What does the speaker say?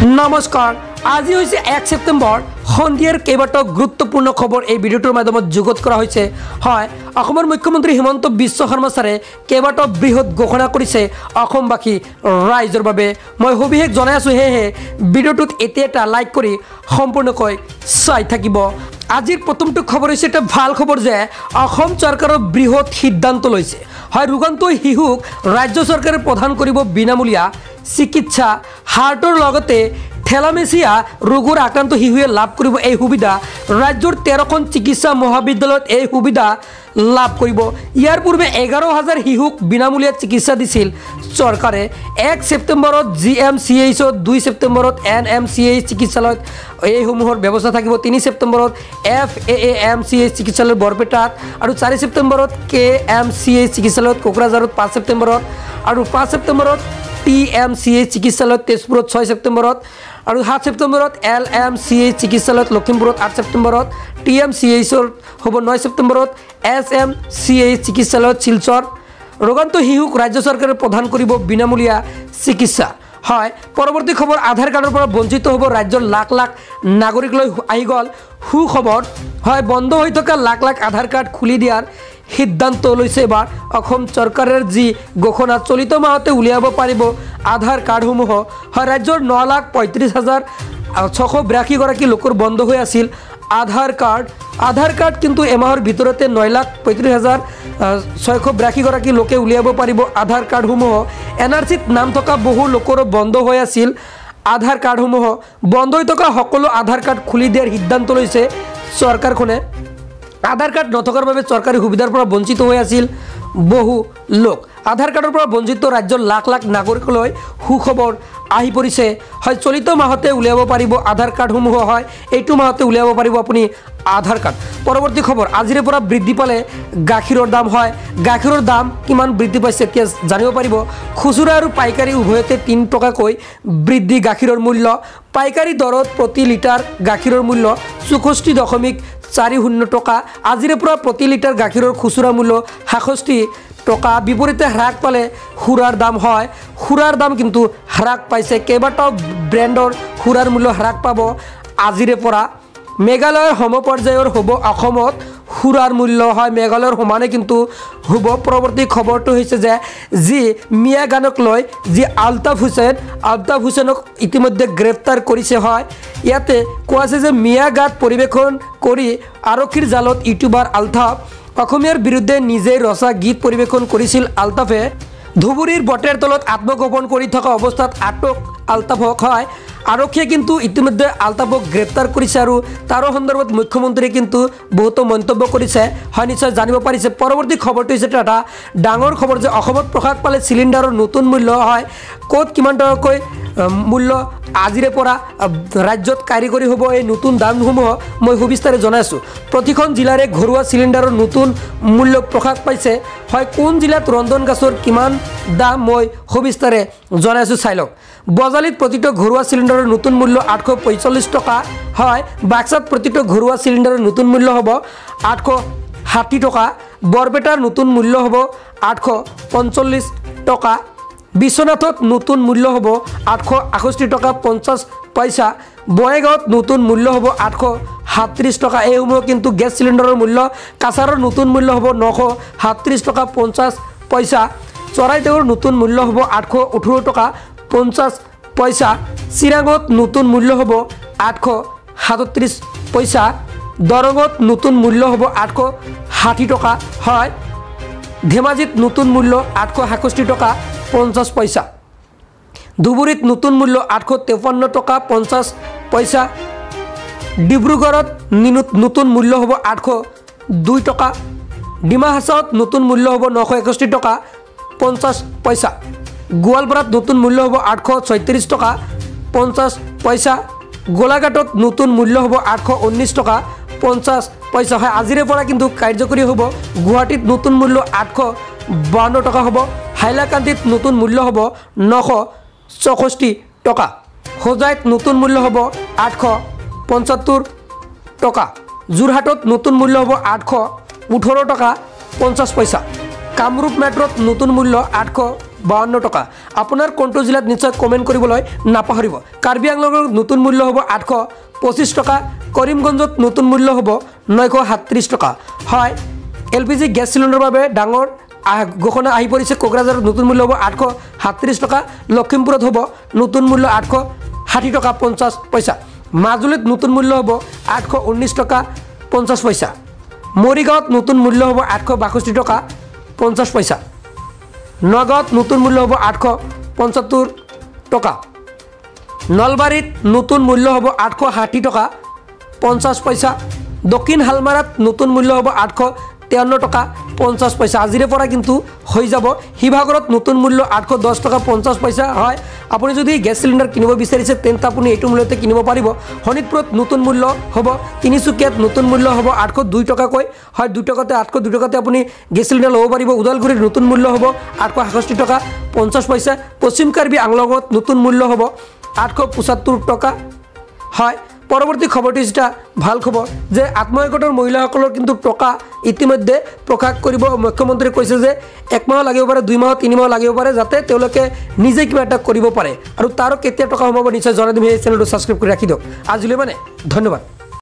नमस्कार আজি হৈছে 1 সেপ্টেম্বৰ সন্ধিয়াৰ কেইবাটাও গুৰুত্বপূৰ্ণ খবৰ এই ভিডিঅ'টোৰ মাধ্যমত যুগত কৰা হৈছে হয় অসমৰ মুখ্যমন্ত্ৰী হিমন্ত বিশ্ব শৰ্মা ছাৰে কেইবাটাও বৃহৎ ঘোষণা কৰিছে অসমবাসী ৰাইজৰ বাবে মই সবিশেষ জনাই আছো হে ভিডিঅ'টোত এটা লাইক কৰি সম্পূৰ্ণকৈ চাই থাকিব আজিৰ প্ৰথমটো খবৰ হৈছে এটা ভাল খবৰ যে অসম চৰকাৰৰ বৃহৎ সিদ্ধান্ত লৈছে হয় ৰোগান্ত শিশুক ৰাজ্য চৰকাৰে প্ৰদান কৰিব বিনামূলীয়া চিকিৎসা হাৰ্টৰ লগতে থেলামেচিয়া ৰোগৰ আক্ৰান্ত শিশুৱে লাভ কৰিব এই সুবিধা ৰাজ্যৰ 13খন চিকিৎসা মহাবিদ্যালয়ত এই সুবিধা লাভ কৰিব ইয়াৰ পূৰ্বে 11000 শিশুক বিনামূলীয়া চিকিৎসা দিছিল চৰকাৰে 1 সেপ্টেম্বৰত জিএমচিএইচ 2 সেপ্টেম্বৰত এনএমচিএইচ চিকিৎসালয়ত এই সমূহৰ ব্যৱস্থা থাকিব 3 সেপ্টেম্বৰত এফএএএমচিএইচ চিকিৎসালয় বৰপেটাত আৰু 4 সেপ্টেম্বৰত কেএমচিএইচ চিকিৎসালয়ত কোকৰাঝাৰত 5 সেপ্টেম্বৰত আৰু 5 সেপ্টেম্বৰত টিএমচিএইচ চিকিৎসালয়ত তেজপুৰত 6 সেপ্টেম্বৰত আৰু 7 সেপ্টেম্বৰত এলএমচিএইচ চিকিৎসালয়ত লখিমপুৰত 8 সেপ্টেম্বৰত টিএমচিএইচৰ হ'ব 9 সেপ্টেম্বৰত এছএমচিএইচ চিকিৎসালয়ত শিলচৰ ৰোগান্ত শিশুক ৰাজ্য চৰকাৰে প্ৰদান কৰিব বিনামূলীয়া চিকিৎসা হয় পৰৱৰ্তী খবৰ আধাৰ কাৰ্ডৰ পৰা বঞ্চিত হ'ব ৰাজ্যৰ লাখ লাখ নাগৰিকলৈ আহি গ'ল সুখবৰ হয় বন্ধ হৈ থকা লাখ লাখ আধাৰ কাৰ্ড খুলি দিয়াৰ সিদ্ধান্ত লৈছে এবাৰ অসম চৰকাৰৰ যি ঘোষণা চলিত মাহতে উলিয়াব পাৰিব আধাৰ কাৰ্ডসমূহ হয় ৰাজ্যৰ 9,35,682 গৰাকী লোকৰ বন্ধ হৈ আছিল আধাৰ কাৰ্ড কিন্তু এমাহৰ ভিতৰতে 9,35,682 গৰাকী লোকে উলিয়াব পাৰিব আধাৰ কাৰ্ডসমূহ এনআৰচিত নাম থকা বহু লোকৰ বন্ধ হৈ আছিল আধাৰ কাৰ্ডসমূহ বন্ধ হৈ থকা সকলো আধাৰ কাৰ্ড খুলি দিয়াৰ সিদ্ধান্ত লৈছে চৰকাৰখনে আধাৰ কাৰ্ড নথকাৰ বাবে চৰকাৰী সুবিধাৰ পৰা বঞ্চিত হৈ আছিল বহু লোক আধাৰ কাৰ্ডৰ পৰা বঞ্চিত ৰাজ্যৰ লাখ লাখ নাগৰিকলৈ সুখবৰ আহি পৰিছে হয় চলিত মাহতে উলিয়াব পাৰিব আধাৰ কাৰ্ডসমূহ হয় এইটো মাহতে উলিয়াব পাৰিব আপুনি আধাৰ কাৰ্ড পৰৱৰ্তী খবৰ আজিৰে পৰা বৃদ্ধি পালে গাখীৰৰ দাম হয় গাখীৰৰ দাম কিমান বৃদ্ধি পাইছে এতিয়া জানিব পাৰিব খুচুৰা আৰু পাইকাৰী উভয়তে 3 টকাকৈ বৃদ্ধি গাখীৰৰ মূল্য পাইকাৰী দৰত প্ৰতি লিটাৰ গাখীৰৰ মূল্য 64.40 টকা আজিৰে পৰা প্ৰতি লিটাৰ গাখীৰৰ খুচুৰা মূল্য 66 টকা বিপৰীতে হ্ৰাস পালে খুৰাৰ দাম হয় খুৰাৰ দাম কিন্তু হ্ৰাস পাইছে কেইবাটাও ব্ৰেণ্ডৰ খুৰাৰ মূল্য হ্ৰাস পাব আজিৰে পৰা মেঘালয়ৰ সমপৰ্যায়ৰ হ'ব অসমত খুৰাৰ মূল্য হয় মেঘালয়ৰ সমানে কিন্তু হ'ব পৰৱৰ্তী খবৰটো হৈছে যে যি মিয়া গানক লৈ যি আলতাফ হুছেইনক ইতিমধ্যে গ্ৰেপ্তাৰ কৰিছে হয় ইয়াতে কোৱা আছে যে মিয়া গাত পৰিৱেশন কৰি আৰক্ষীৰ জালত ইউটিউবাৰ আলতাফ অসমীয়াৰ বিৰুদ্ধে নিজেই ৰচা গীত পৰিৱেশন কৰিছিল আলতাফে ধুবুৰীৰ বটেৰ তলত আত্মগোপন কৰি থকা অৱস্থাত আটক আলতাফক হয় আৰক্ষীয়ে কিন্তু ইতিমধ্যে আলতাফক গ্ৰেপ্তাৰ কৰিছে আৰু তাৰ সন্দৰ্ভত মুখ্যমন্ত্ৰীয়ে কিন্তু বহুতো মন্তব্য কৰিছে হয় নিশ্চয় জানিব পাৰিছে পৰৱৰ্তী খবৰটো হৈছে এটা ডাঙৰ খবৰ যে অসমত প্ৰকাশ পালে চিলিণ্ডাৰৰ নতুন মূল্য হয় ক'ত কিমান টকাকৈ মূল্য আজিৰে পৰা ৰাজ্যত কাৰ্যকৰী হ'ব এই নতুন দামসমূহ মই সবিস্তাৰে জনাইছোঁ প্ৰতিখন জিলাৰে ঘৰুৱা চিলিণ্ডাৰৰ নতুন মূল্য প্ৰকাশ পাইছে হয় কোন জিলাত ৰন্ধন গেছৰ কিমান দাম মই সবিস্তাৰে জনাইছোঁ চাই লওক বজালিত প্ৰতিটো ঘৰুৱা চিলিণ্ডাৰৰ নতুন মূল্য 845 টকা হয় বাক্সাত প্ৰতিটো ঘৰুৱা চিলিণ্ডাৰৰ নতুন মূল্য হ'ব 860 টকা বৰপেটাৰ নতুন মূল্য হ'ব 845 টকা বিশ্বনাথত নতুন মূল্য হ'ব 861 টকা 50 পইচা বঙাইগাঁৱত নতুন মূল্য হ'ব 837 টকা এইসমূহ কিন্তু গেছ চিলিণ্ডাৰৰ মূল্য কাছাৰৰ নতুন মূল্য হ'ব 937 টকা 50 পইচা চৰাইদেউৰ নতুন মূল্য হ'ব 818 টকা 50 পইচা চিৰাঙত নতুন মূল্য হ'ব 837 পইচা দৰঙত নতুন মূল্য হ'ব 860 টকা হয় ধেমাজিত নতুন মূল্য 861 টকা 50 পইচা ধুবুৰীত নতুন মূল্য 853 টকা 50 পইচা ডিব্ৰুগড়ত নতুন মূল্য হ'ব 802 টকা ডিমা হাছাওত নতুন মূল্য হ'ব 961 টকা 50 পইচা গোৱালপাৰাত নতুন মূল্য হ'ব 836 টকা 50 পইচা গোলাঘাটত নতুন মূল্য হ'ব 819 টকা 50 পইচা হয় আজিৰে পৰা কিন্তু কাৰ্যকৰী হ'ব গুৱাহাটীত নতুন মূল্য 852 টকা হ'ব হাইলাকান্দিত নতুন মূল্য হ'ব 964 টকা হোজাইত নতুন মূল্য হ'ব 875 টকা যোৰহাটত নতুন মূল্য হ'ব 818 টকা 50 পইচা কামৰূপ মেট্ৰত নতুন মূল্য 852 টকা আপোনাৰ কোনটো জিলাত নিশ্চয় কমেণ্ট কৰিবলৈ নাপাহৰিব। কাৰ্বি আংলঙৰ নতুন মূল্য হ'ব 825 টকা, কৰিমগঞ্জত নতুন মূল্য হ'ব 937 টকা। হয়, LPG গেছ চিলিণ্ডাৰৰ বাবে ডাঙৰ ঘোষণা আহি পৰিছে। কোকৰাঝাৰত নতুন মূল্য হ'ব 837 টকা, লখিমপুৰত হ'ব নতুন মূল্য 860 টকা 50 পইচা, মাজুলীত নতুন মূল্য হ'ব 819 টকা 50 পইচা, মৰিগাঁৱত নতুন মূল্য হ'ব 862 টকা 50 পইচা, নগাঁৱত নতুন মূল্য হ'ব 875 টকা, নলবাৰীত নতুন মূল্য হ'ব 860 টকা 50 পইচা, দক্ষিণ হালমাৰাত নতুন মূল্য হ'ব 853 টকা 50 পইচা। আজিৰে পৰা কিন্তু হৈ যাব। শিৱসাগৰত নতুন মূল্য 810 টকা 50 পইচা। হয়, আপুনি যদি গেছ চিলিণ্ডাৰ কিনিব বিচাৰিছে তেন্তে আপুনি এইটো মূল্যতে কিনিব পাৰিব। শোণিতপুৰত নতুন মূল্য হ'ব, তিনিচুকীয়াত নতুন মূল্য হ'ব 802 টকাকৈ। হয়, 2 টকাতে 802 টকাতে আপুনি গেছ চিলিণ্ডাৰ ল'ব পাৰিব। ওদালগুৰিত নতুন মূল্য হ'ব 861 টকা 50 পইচা, পশ্চিম কাৰ্বি আংলঙত নতুন মূল্য হ'ব 875 টকা। হয়, পৰৱৰ্তী খবৰটি যেটা ভাল খবৰ যে আত্মসহায়ক গোটৰ মহিলাসকলৰ কিন্তু টকা ইতিমধ্যে প্ৰকাশ কৰিব। মুখ্যমন্ত্ৰীয়ে কৈছে যে 1 মাহ লাগিব পাৰে, 2 মাহ 3 মাহ লাগিব পাৰে, যাতে তেওঁলোকে নিজে কিবা এটা কৰিব পাৰে। আৰু তাৰো কেতিয়া টকা সোমাব নিশ্চয় জনাই দিম। সেই চেনেলটো ছাবস্ক্ৰাইব কৰি ৰাখি দিয়ক। আজিলৈ মানে ধন্যবাদ।